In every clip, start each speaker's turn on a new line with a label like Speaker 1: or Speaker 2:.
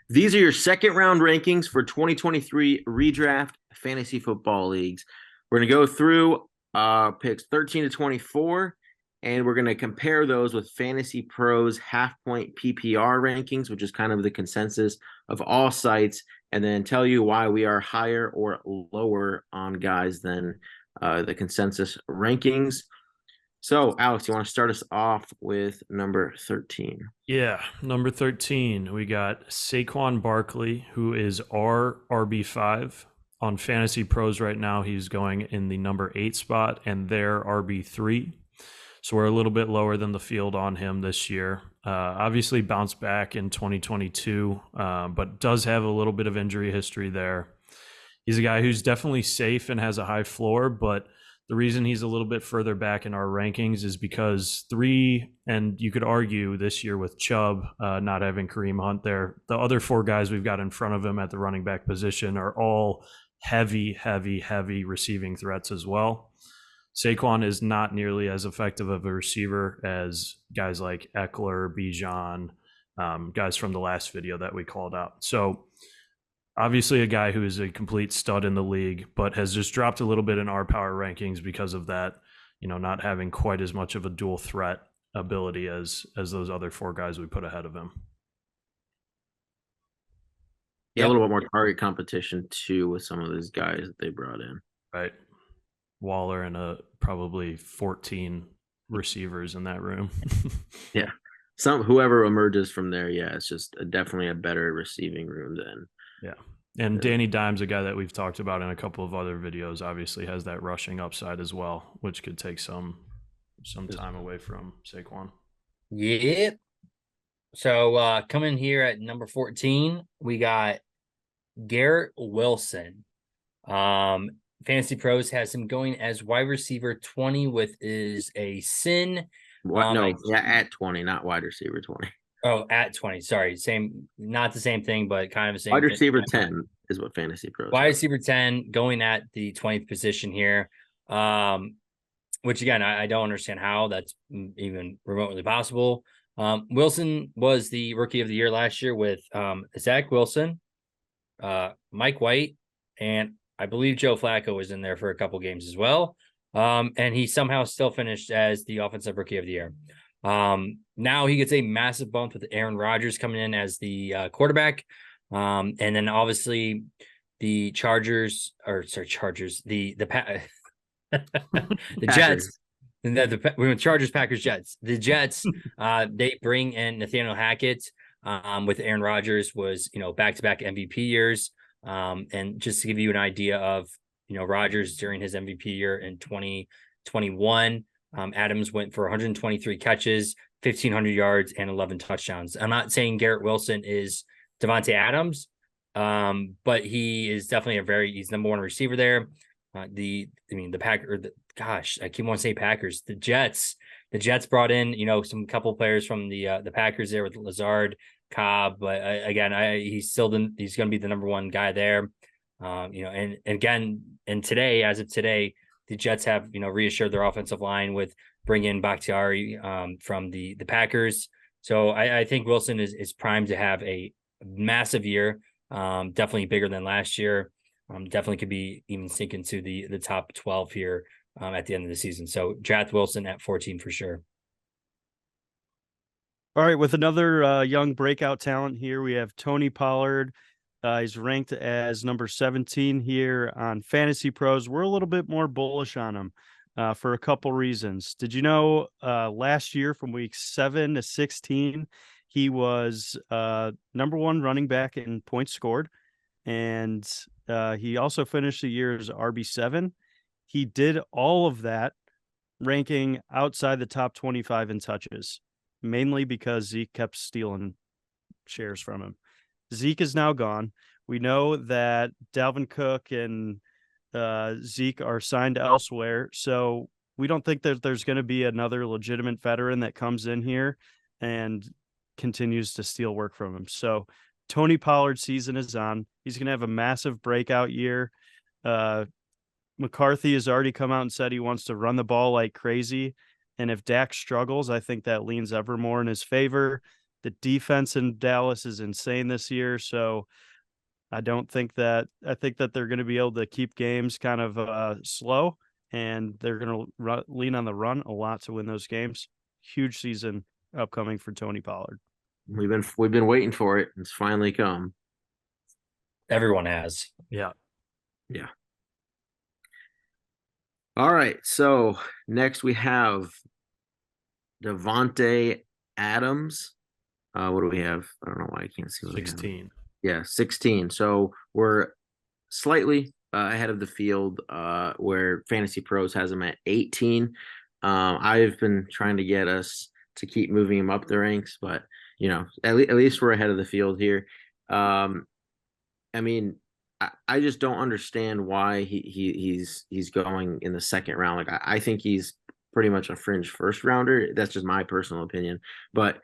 Speaker 1: These are your second round rankings for 2023 redraft fantasy football leagues. We're going to go through picks 13 to 24, and we're going to compare those with Fantasy Pros half point PPR rankings, which is kind of the consensus of all sites, and then tell you why we are higher or lower on guys than the consensus rankings. So, Alex, you want to start us off with number 13?
Speaker 2: Yeah, number 13, we got Saquon Barkley, who is our RB5. On Fantasy Pros right now, he's going in the number 8 spot and their RB3. So we're a little bit lower than the field on him this year. Obviously bounced back in 2022, but does have a little bit of injury history there. He's a guy who's definitely safe and has a high floor, but the reason he's a little bit further back in our rankings is because and you could argue this year with Chubb not having Kareem Hunt there, the other four guys we've got in front of him at the running back position are all heavy receiving threats as well. Saquon is not nearly as effective of a receiver as guys like Eckler, Bijan, guys from the last video that we called out. So obviously a guy who is a complete stud in the league, but has just dropped a little bit in our power rankings because of that, not having quite as much of a dual threat ability as those other four guys we put ahead of him.
Speaker 1: Yeah, a little bit more target competition too with some of those guys that they brought in.
Speaker 2: Right. Waller and probably 14 receivers in that room.
Speaker 1: Yeah. Whoever emerges from there, yeah, it's just definitely a better receiving room than.
Speaker 2: Yeah. And Danny Dimes, a guy that we've talked about in a couple of other videos, obviously has that rushing upside as well, which could take some time away from Saquon.
Speaker 3: Yep. So coming here at number 14, we got Garrett Wilson. Fantasy Pros has him going as wide receiver 20 with is a sin.
Speaker 1: At 20, not wide receiver 20.
Speaker 3: Oh, at 20. Sorry. Same, not the same thing, but kind of the same
Speaker 1: wide
Speaker 3: thing.
Speaker 1: Receiver 10 is what Fantasy Pros.
Speaker 3: Wide receiver 10 going at the 20th position here. Which again, I don't understand how that's even remotely possible. Wilson was the rookie of the year last year with Zach Wilson, Mike White, and I believe Joe Flacco was in there for a couple games as well. And he somehow still finished as the offensive rookie of the year. Now he gets a massive bump with Aaron Rodgers coming in as the quarterback. And then obviously the Chargers, the Jets. And we went Chargers, Packers, Jets. The Jets, they bring in Nathaniel Hackett with Aaron Rodgers was, back-to-back MVP years. And just to give you an idea of, Rodgers during his MVP year in 2021, Adams went for 123 catches, 1,500 yards, and 11 touchdowns. I'm not saying Garrett Wilson is Davante Adams, but he is definitely he's number one receiver there. I keep wanting to say Packers. The Jets brought in, some couple players from the Packers there with Lazard, Cobb, but he's going to be the number one guy there. And again, as of today, the Jets have, reassured their offensive line with bringing in Bakhtiari from the Packers. So I think Wilson is primed to have a massive year, definitely bigger than last year. Definitely could be even sink into the top 12 here at the end of the season. So Jath Wilson at 14 for sure.
Speaker 4: All right, with another young breakout talent here, we have Tony Pollard. He's ranked as number 17 here on Fantasy Pros. We're a little bit more bullish on him for a couple reasons. Did you know last year from week 7 to 16, he was number one running back in points scored, and he also finished the year as RB7. He did all of that ranking outside the top 25 in touches, mainly because Zeke kept stealing shares from him. Zeke is now gone. We know that Dalvin Cook and Zeke are signed elsewhere, so we don't think that there's going to be another legitimate veteran that comes in here and continues to steal work from him. So Tony Pollard's season is on. He's going to have a massive breakout year. McCarthy has already come out and said he wants to run the ball like crazy. And if Dak struggles, I think that leans ever more in his favor. The defense in Dallas is insane this year, so I think that they're going to be able to keep games kind of slow, and they're going to lean on the run a lot to win those games. Huge season upcoming for Tony Pollard.
Speaker 1: We've been waiting for it. It's finally come.
Speaker 3: Everyone has.
Speaker 2: Yeah.
Speaker 1: Yeah. All right. So next we have Davante Adams. What do we have? I don't know why I can't see what
Speaker 2: 16.
Speaker 1: Yeah, 16. So we're slightly ahead of the field where Fantasy Pros has him at 18. I've been trying to get us to keep moving him up the ranks, but at least we're ahead of the field here. I mean, I just don't understand why he's going in the second round. Like I think he's pretty much a fringe first rounder. That's just my personal opinion. But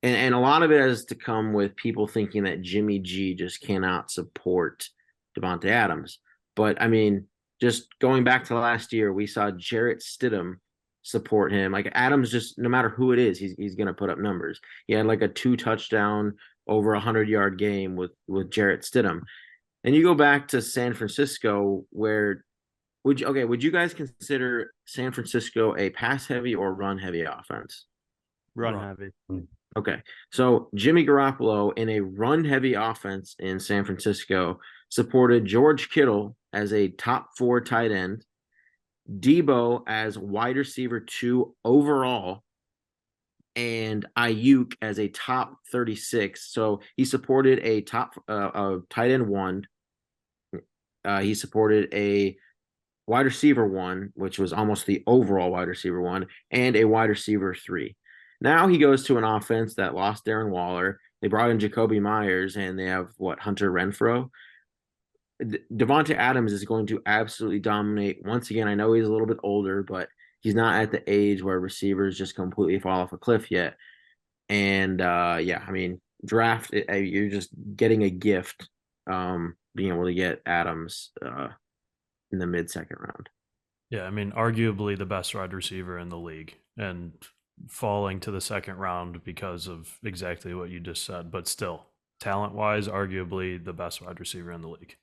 Speaker 1: and a lot of it has to come with people thinking that Jimmy G just cannot support Davante Adams. But I mean, just going back to last year, we saw Jarrett Stidham support him. Like Adams, just no matter who it is, he's going to put up numbers. He had like a 2-touchdown over 100-yard game with Jarrett Stidham. And you go back to San Francisco, where would you guys consider San Francisco a pass heavy or run heavy offense?
Speaker 4: Run heavy.
Speaker 1: Okay, so Jimmy Garoppolo in a run heavy offense in San Francisco supported George Kittle as a top 4 tight end, Debo as wide receiver 2 overall, and Ayuk as a top 36. So he supported a top tight end 1. He supported a wide receiver 1, which was almost the overall wide receiver 1, and a wide receiver 3. Now he goes to an offense that lost Darren Waller. They brought in Jacoby Myers, and they have Hunter Renfrow. Davante Adams is going to absolutely dominate. Once again, I know he's a little bit older, but he's not at the age where receivers just completely fall off a cliff yet. And I mean, draft you're just getting a gift, being able to get Adams in the mid-second round.
Speaker 2: Yeah, I mean, arguably the best wide receiver in the league, and falling to the second round because of exactly what you just said, but still, talent-wise, arguably the best wide receiver in the league.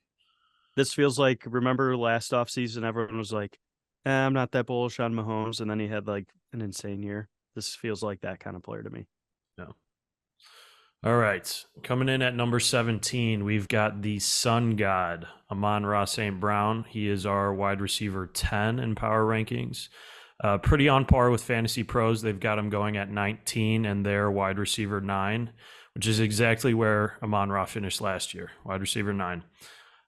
Speaker 4: This feels like, remember last offseason, everyone was like, I'm not that bullish on Mahomes, and then he had like an insane year. This feels like that kind of player to me.
Speaker 2: Yeah. All right. Coming in at number 17, we've got the Sun God, Amon-Ra St. Brown. He is our wide receiver 10 in power rankings. Pretty on par with Fantasy Pros. They've got him going at 19 and their wide receiver 9, which is exactly where Amon-Ra finished last year, wide receiver 9.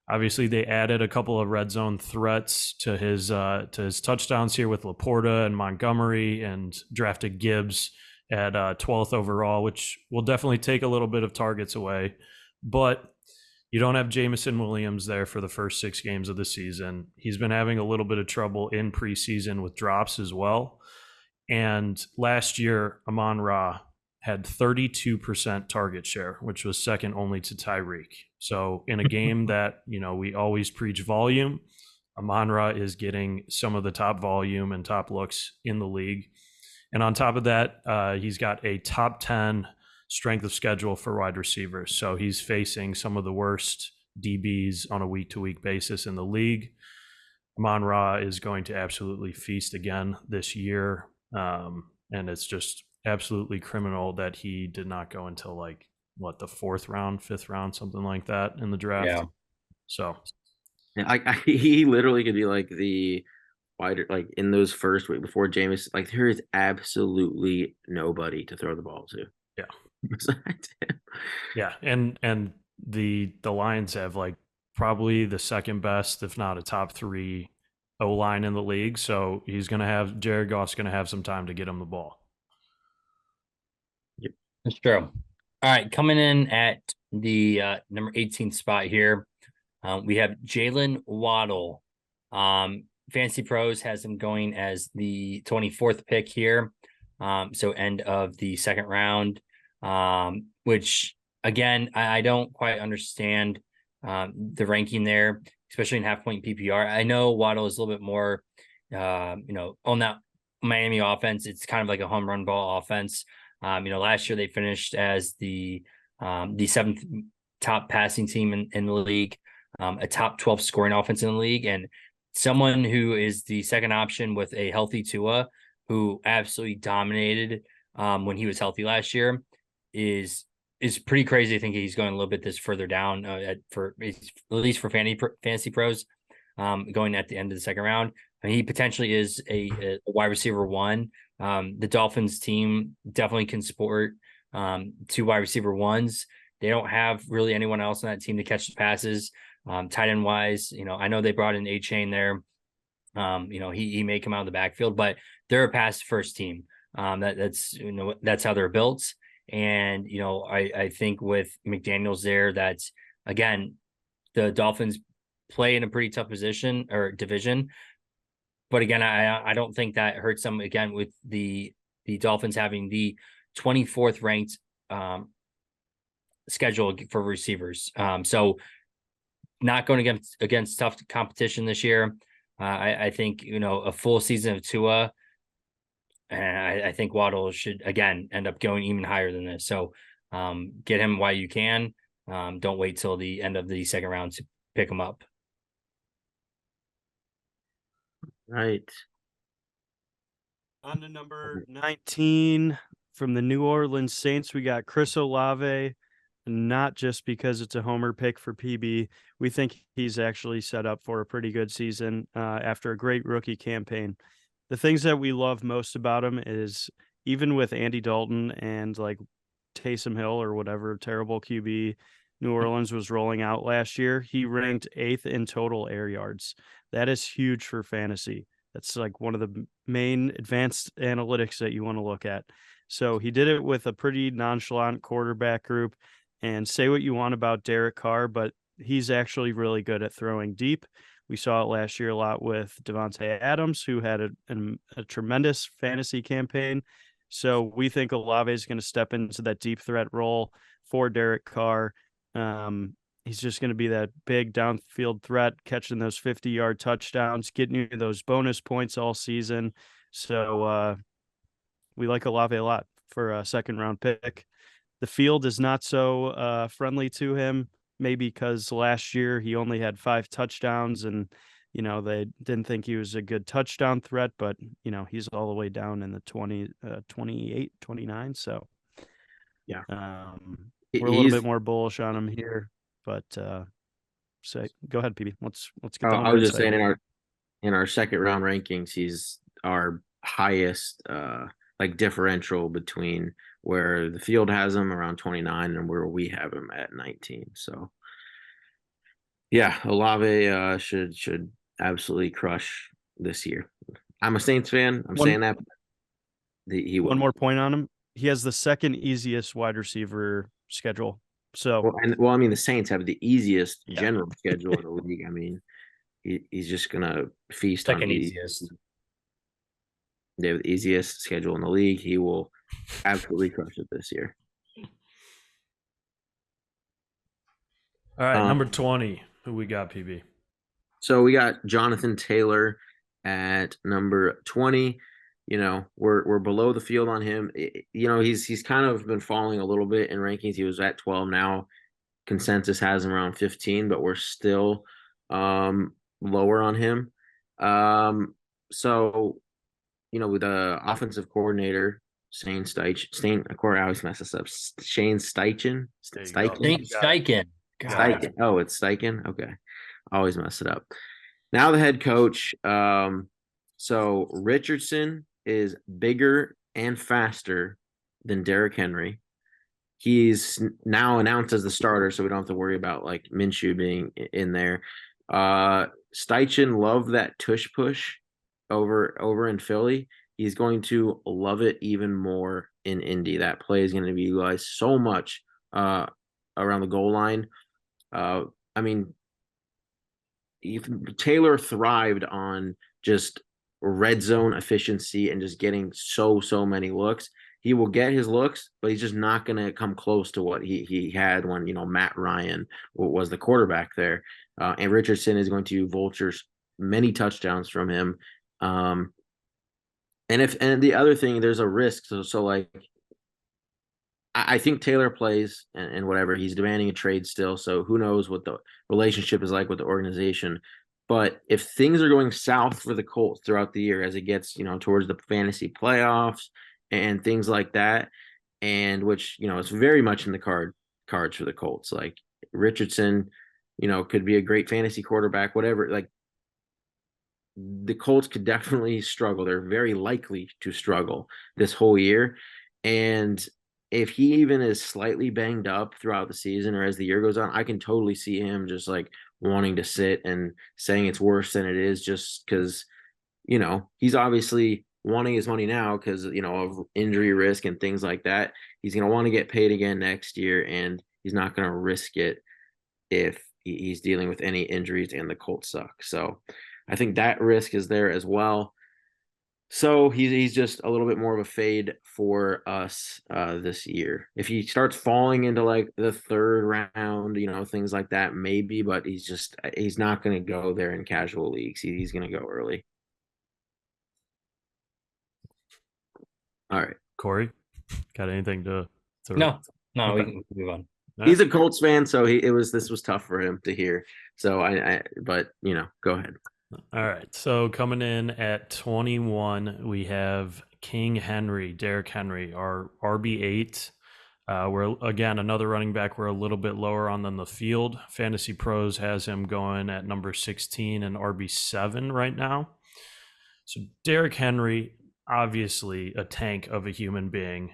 Speaker 2: Obviously, they added a couple of red zone threats to his touchdowns here with Laporta and Montgomery, and drafted Gibbs at 12th overall, which will definitely take a little bit of targets away. But you don't have Jameson Williams there for the first 6 games of the season. He's been having a little bit of trouble in preseason with drops as well. And last year, Amon-Ra had 32% target share, which was second only to Tyreek. So in a game that, we always preach volume, Amon-Ra is getting some of the top volume and top looks in the league. And on top of that, he's got a top 10 strength of schedule for wide receivers. So he's facing some of the worst DBs on a week-to-week basis in the league. Amon-Ra is going to absolutely feast again this year. And it's just absolutely criminal that he did not go until the 4th round, 5th round, something like that in the draft.
Speaker 3: Yeah.
Speaker 1: So he literally could be like the wider, like in those first week before Jameis, like there is absolutely nobody to throw the ball to.
Speaker 2: Yeah.
Speaker 1: Besides him.
Speaker 2: Yeah. And the Lions have probably the second best, if not a top 3 O-line in the league. So Jared Goff's going to have some time to get him the ball.
Speaker 1: Yep.
Speaker 3: That's true. All right. Coming in at the number 18 spot here, we have Jalen Waddle. Fantasy Pros has him going as the 24th pick here. So end of the second round, which again, I don't quite understand the ranking there, especially in half-point PPR. I know Waddle is a little bit more, on that Miami offense. It's kind of like a home run ball offense. Last year they finished as the seventh top passing team in the league, a top 12 scoring offense in the league, and someone who is the second option with a healthy Tua, who absolutely dominated when he was healthy last year, is pretty crazy. I think he's going a little bit this further down at least for fantasy pros, going at the end of the second round. I mean, he potentially is a wide receiver one. The Dolphins team definitely can support two wide receiver ones. They don't have really anyone else on that team to catch the passes. Tight end wise, I know they brought in A-Chain there. He may come out of the backfield, but they're a pass first team. That's how they're built. And, I think with McDaniels there, that's, again, the Dolphins play in a pretty tough position or division. But again, I don't think that hurts them, again, with the Dolphins having the 24th ranked schedule for receivers. So not going against tough competition this year. I think, a full season of Tua, and I think Waddle should, again, end up going even higher than this. So get him while you can. Don't wait till the end of the second round to pick him up.
Speaker 1: Right.
Speaker 4: On to number 19 from the New Orleans Saints, we got Chris Olave. Not just because it's a homer pick for PB. We think he's actually set up for a pretty good season after a great rookie campaign. The things that we love most about him is, even with Andy Dalton and like Taysom Hill or whatever terrible QB New Orleans was rolling out last year, he ranked 8th in total air yards. That is huge for fantasy. That's like one of the main advanced analytics that you want to look at. So he did it with a pretty nonchalant quarterback group. And say what you want about Derek Carr, but he's actually really good at throwing deep. We saw it last year a lot with Devontae Adams, who had a tremendous fantasy campaign. So we think Olave is going to step into that deep threat role for Derek Carr. He's just going to be that big downfield threat, catching those 50-yard touchdowns, getting you those bonus points all season. So we like Olave a lot for a second-round pick. The field is not so friendly to him, maybe because last year he only had 5 touchdowns and, they didn't think he was a good touchdown threat, but, he's all the way down in the 28, 29. So,
Speaker 1: yeah,
Speaker 4: we're a little bit more bullish on him here, but go ahead, PB. Let's get
Speaker 1: I was just saying in our second round rankings, he's our highest differential between where the field has him around 29 and where we have him at 19. So yeah, Olave should absolutely crush this year. I'm a Saints fan. I'm saying that. He will.
Speaker 4: One more point on him. He has the second easiest wide receiver schedule. So
Speaker 1: I mean, the Saints have the easiest general schedule in the league. I mean, he's just gonna feast on the
Speaker 3: easiest.
Speaker 1: They have the easiest schedule in the league. He will absolutely crush it this year.
Speaker 2: All right, number 20. Who we got, PB?
Speaker 1: So we got Jonathan Taylor at number 20. We're below the field on him. He's kind of been falling a little bit in rankings. He was at 12 now. Consensus has him around 15, but we're still lower on him. So with the offensive coordinator, Shane Steichen. Of course, I always mess this up. Shane Steichen.
Speaker 3: Steichen.
Speaker 1: Steichen. Oh, it's Steichen. Okay, I always mess it up. Now the head coach. So Richardson is bigger and faster than Derrick Henry. He's now announced as the starter, so we don't have to worry about like Minshew being in there. Steichen loved that tush push over in Philly. He's going to love it even more in Indy. That play is going to be utilized so much around the goal line. I mean, Taylor thrived on just red zone efficiency and just getting so many looks. He will get his looks, but he's just not going to come close to what he had when Matt Ryan was the quarterback there. And Richardson is going to vulture many touchdowns from him. And the other thing, there's a risk. So like I think Taylor plays and whatever. He's demanding a trade still, so who knows what the relationship is like with the organization. But if things are going south for the Colts throughout the year as it gets, towards the fantasy playoffs and things like that, and which, it's very much in the cards for the Colts. Like Richardson, could be a great fantasy quarterback, whatever. Like the Colts could definitely struggle. They're very likely to struggle this whole year. And if he even is slightly banged up throughout the season or as the year goes on, I can totally see him just like wanting to sit and saying it's worse than it is just because, he's obviously wanting his money now because, of injury risk and things like that. He's going to want to get paid again next year, and he's not going to risk it if he's dealing with any injuries and the Colts suck. So I think that risk is there as well. So he's just a little bit more of a fade for us this year. If he starts falling into like the third round, things like that, maybe, but he's not going to go there in casual leagues. He's going to go early. All right.
Speaker 2: Corey, got anything to
Speaker 3: No,
Speaker 2: Okay.
Speaker 3: we can move on.
Speaker 1: He's a Colts fan, so this was tough for him to hear. So but go ahead.
Speaker 2: All right. So coming in at 21, we have King Henry, Derrick Henry, our RB8. We're again another running back we're a little bit lower on than the field. Fantasy Pros has him going at number 16 and RB7 right now. So Derrick Henry, obviously a tank of a human being,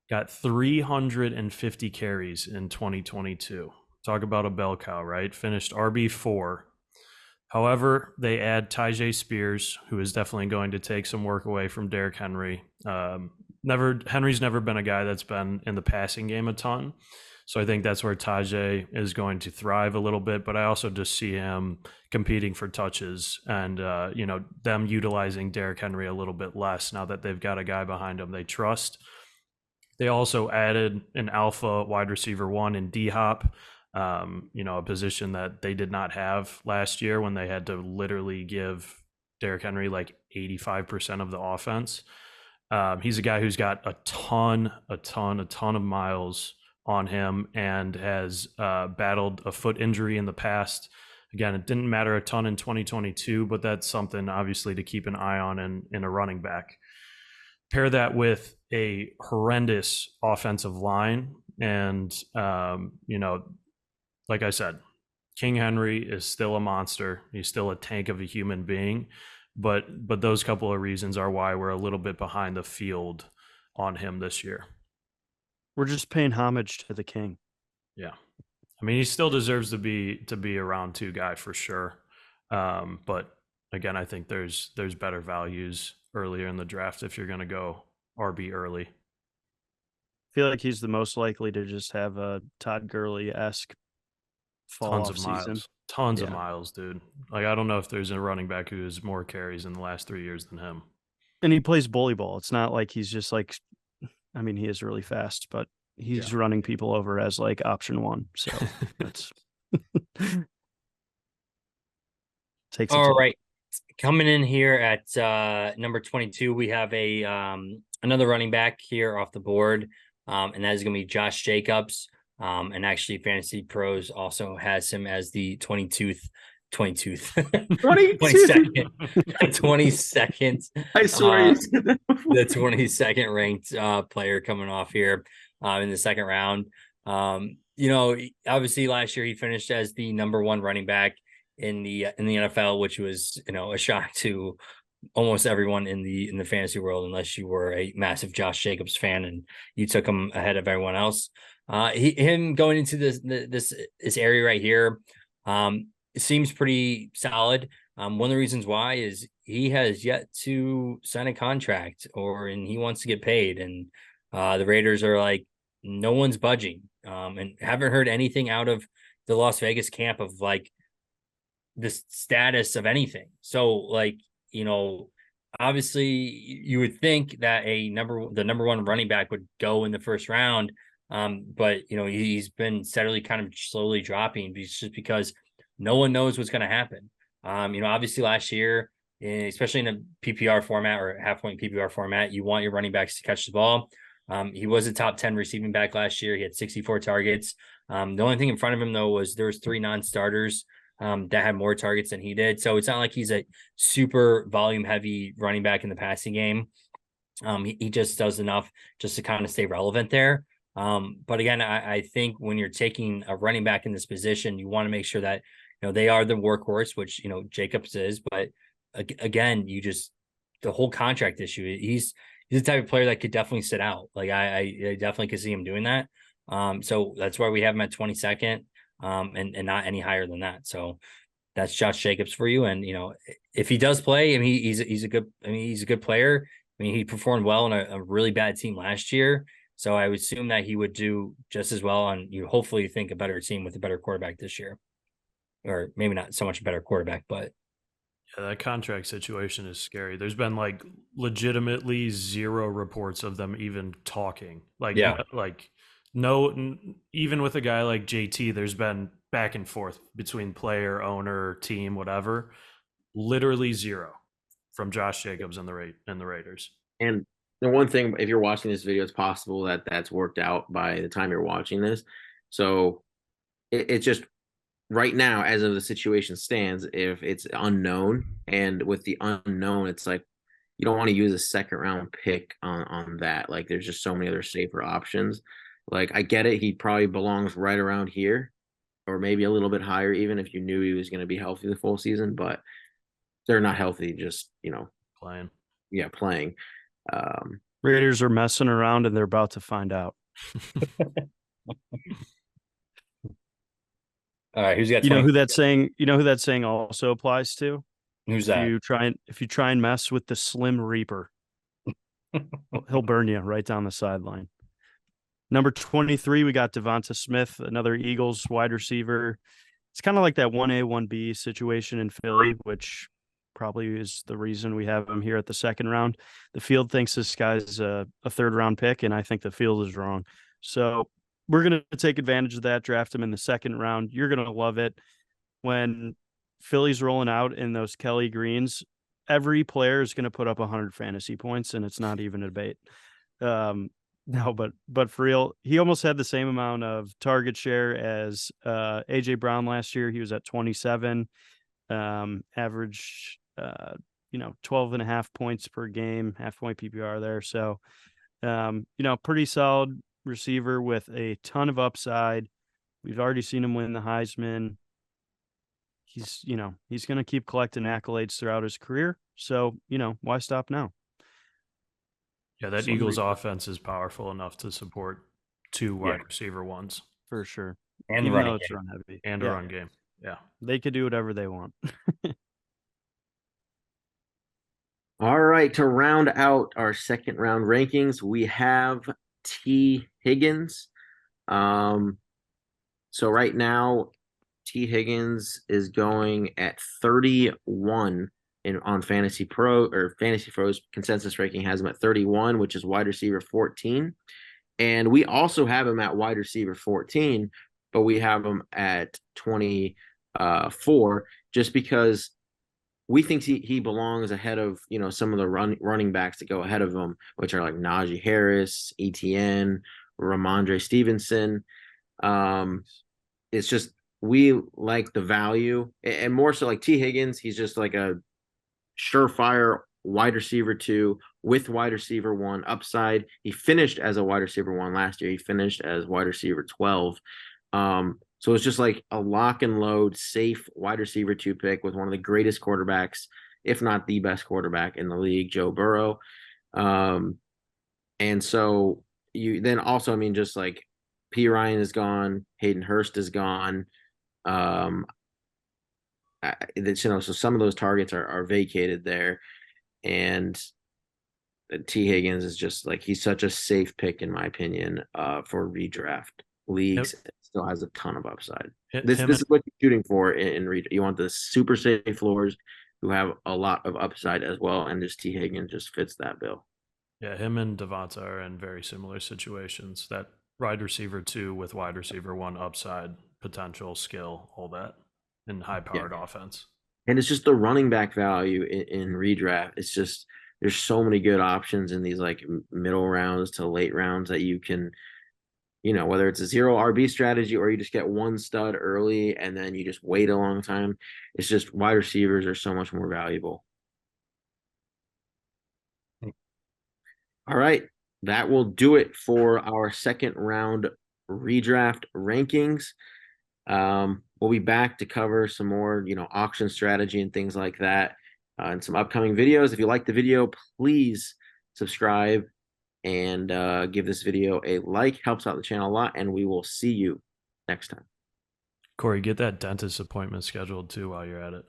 Speaker 2: got 350 carries in 2022. Talk about a bell cow, right? Finished RB4. However, they add Tyjae Spears, who is definitely going to take some work away from Derrick Henry. Henry's never been a guy that's been in the passing game a ton. So I think that's where Tyjae is going to thrive a little bit. But I also just see him competing for touches and, them utilizing Derrick Henry a little bit less now that they've got a guy behind him they trust. They also added an alpha wide receiver one in D-Hop. A position that they did not have last year when they had to literally give Derrick Henry like 85% of the offense. He's a guy who's got a ton of miles on him and has battled a foot injury in the past. Again, it didn't matter a ton in 2022, but that's something obviously to keep an eye on in a running back. Pair that with a horrendous offensive line and, like I said, King Henry is still a monster. He's still a tank of a human being, but those couple of reasons are why we're a little bit behind the field on him this year.
Speaker 4: We're just paying homage to the king.
Speaker 2: Yeah, I mean, he still deserves to be a round 2 guy for sure. But again, I think there's better values earlier in the draft if you're going to go RB early.
Speaker 4: I feel like he's the most likely to just have a Todd Gurley-esque
Speaker 2: Tons of
Speaker 4: season.
Speaker 2: Tons of miles, dude. Like, I don't know if there's a running back who has more carries in the last 3 years than him.
Speaker 4: And he plays bully ball. It's not like he's just like, I mean, he is really fast, but he's running people over as like option one. So that's takes.
Speaker 3: All right. Coming in here at number 22, we have a another running back here off the board. And that is going to be Josh Jacobs. And actually, Fantasy Pros also has him as the 22nd.
Speaker 1: I swear,
Speaker 3: the 22nd ranked player coming off here in the second round. Obviously last year he finished as the number 1 running back in the NFL, which was a shock to almost everyone in the fantasy world, unless you were a massive Josh Jacobs fan and you took him ahead of everyone else. Him going into this area right here, it seems pretty solid. One of the reasons why is he has yet to sign a contract and he wants to get paid. And the Raiders are like, no one's budging. And haven't heard anything out of the Las Vegas camp of like the status of anything. So like, obviously you would think that the number 1 running back would go in the first round. But he's been steadily kind of slowly dropping just because no one knows what's going to happen. Obviously last year, especially in a PPR format or half-point PPR format, you want your running backs to catch the ball. He was a top 10 receiving back last year. He had 64 targets. The only thing in front of him, though, was there was 3 non-starters that had more targets than he did. So it's not like he's a super volume heavy running back in the passing game. He just does enough just to kind of stay relevant there. But again, I think when you're taking a running back in this position, you want to make sure that, they are the workhorse, which, Jacobs is, but again, the whole contract issue, he's the type of player that could definitely sit out. Like I definitely could see him doing that. So that's why we have him at 22nd, and not any higher than that. So that's Josh Jacobs for you. And, if he does play, I mean, he's a good player. I mean, he performed well on a really bad team last year. So I would assume that he would do just as well on, hopefully think a better team with a better quarterback this year. Or maybe not so much a better quarterback, but
Speaker 2: Yeah, that contract situation is scary. There's been like legitimately 0 reports of them even talking. Like,
Speaker 3: Yeah.
Speaker 2: even with a guy like JT, there's been back and forth between player, owner, team, whatever. Literally 0 from Josh Jacobs and the Raiders.
Speaker 1: And the one thing, if you're watching this video, it's possible that that's worked out by the time you're watching this. So it's just right now, as of the situation stands, if it's unknown, and with the unknown, it's like you don't want to use a second round pick on that. Like there's just so many other safer options. Like I get it, he probably belongs right around here, or maybe a little bit higher, even if you knew he was going to be healthy the full season. But they're not healthy, just
Speaker 2: Playing.
Speaker 1: playing.
Speaker 4: Raiders are messing around, and they're about to find out.
Speaker 3: all right, who's got 20?
Speaker 4: You know who that saying also applies to?
Speaker 3: Who's that?
Speaker 4: If you try and mess with the Slim Reaper, he'll burn you right down the sideline. Number 23, we got Devonta Smith, another Eagles wide receiver. It's kind of like that 1A, 1B situation in Philly, which probably is the reason we have him here at the second round. The field thinks this guy's a third round pick, and I think the field is wrong. So we're going to take advantage of that, draft him in the second round. You're going to love it. When Philly's rolling out in those Kelly Greens, every player is going to put up 100 fantasy points, and it's not even a debate. No, but for real, he almost had the same amount of target share as AJ Brown last year. He was at 27, average 12.5 points per game, half point PPR there. So pretty solid receiver with a ton of upside. We've already seen him win the Heisman. He's going to keep collecting accolades throughout his career. So, why stop now?
Speaker 2: Yeah, that Eagles offense is powerful enough to support 2 wide receiver ones.
Speaker 4: For sure.
Speaker 3: And
Speaker 4: even
Speaker 3: running
Speaker 4: though it's
Speaker 3: game.
Speaker 4: run heavy.
Speaker 2: And a run game. Yeah.
Speaker 4: They could do whatever they want.
Speaker 1: All right, to round out our second round rankings, we have T. Higgins. So right now, T. Higgins is going at 31 on Fantasy Pro, or Fantasy Pros consensus ranking has him at 31, which is wide receiver 14. And we also have him at wide receiver 14, but we have him at 24 just because we think he belongs ahead of, some of the running backs that go ahead of him, which are like Najee Harris, Etienne, Ramondre Stevenson. It's just, we like the value, and more so like T. Higgins, he's just like a surefire wide receiver 2 with wide receiver 1 upside. He finished as a wide receiver 1 last year. He finished as wide receiver 12. So it's just like a lock and load, safe wide receiver 2 pick with one of the greatest quarterbacks, if not the best quarterback in the league, Joe Burrow. And so you then also, just like P. Ryan is gone, Hayden Hurst is gone. So some of those targets are vacated there, and T. Higgins is just like, he's such a safe pick in my opinion for redraft leagues. Yep. Still has a ton of upside. This is what you're shooting for in redraft. You want the super safe floors who have a lot of upside as well, and this T. Higgins just fits that bill.
Speaker 2: Yeah, him and Devonta are in very similar situations. That wide receiver 2 with wide receiver 1 upside, potential, skill, all that. In high-powered offense.
Speaker 1: And it's just the running back value in redraft. It's just there's so many good options in these like middle rounds to late rounds that you can, whether it's a 0 RB strategy or you just get one stud early and then you just wait a long time. It's just wide receivers are so much more valuable. All right. That will do it for our second round redraft rankings. We'll be back to cover some more, auction strategy and things like that in some upcoming videos. If you like the video, please subscribe and give this video a like. Helps out the channel a lot, and we will see you next time.
Speaker 2: Corey, get that dentist appointment scheduled too while you're at it.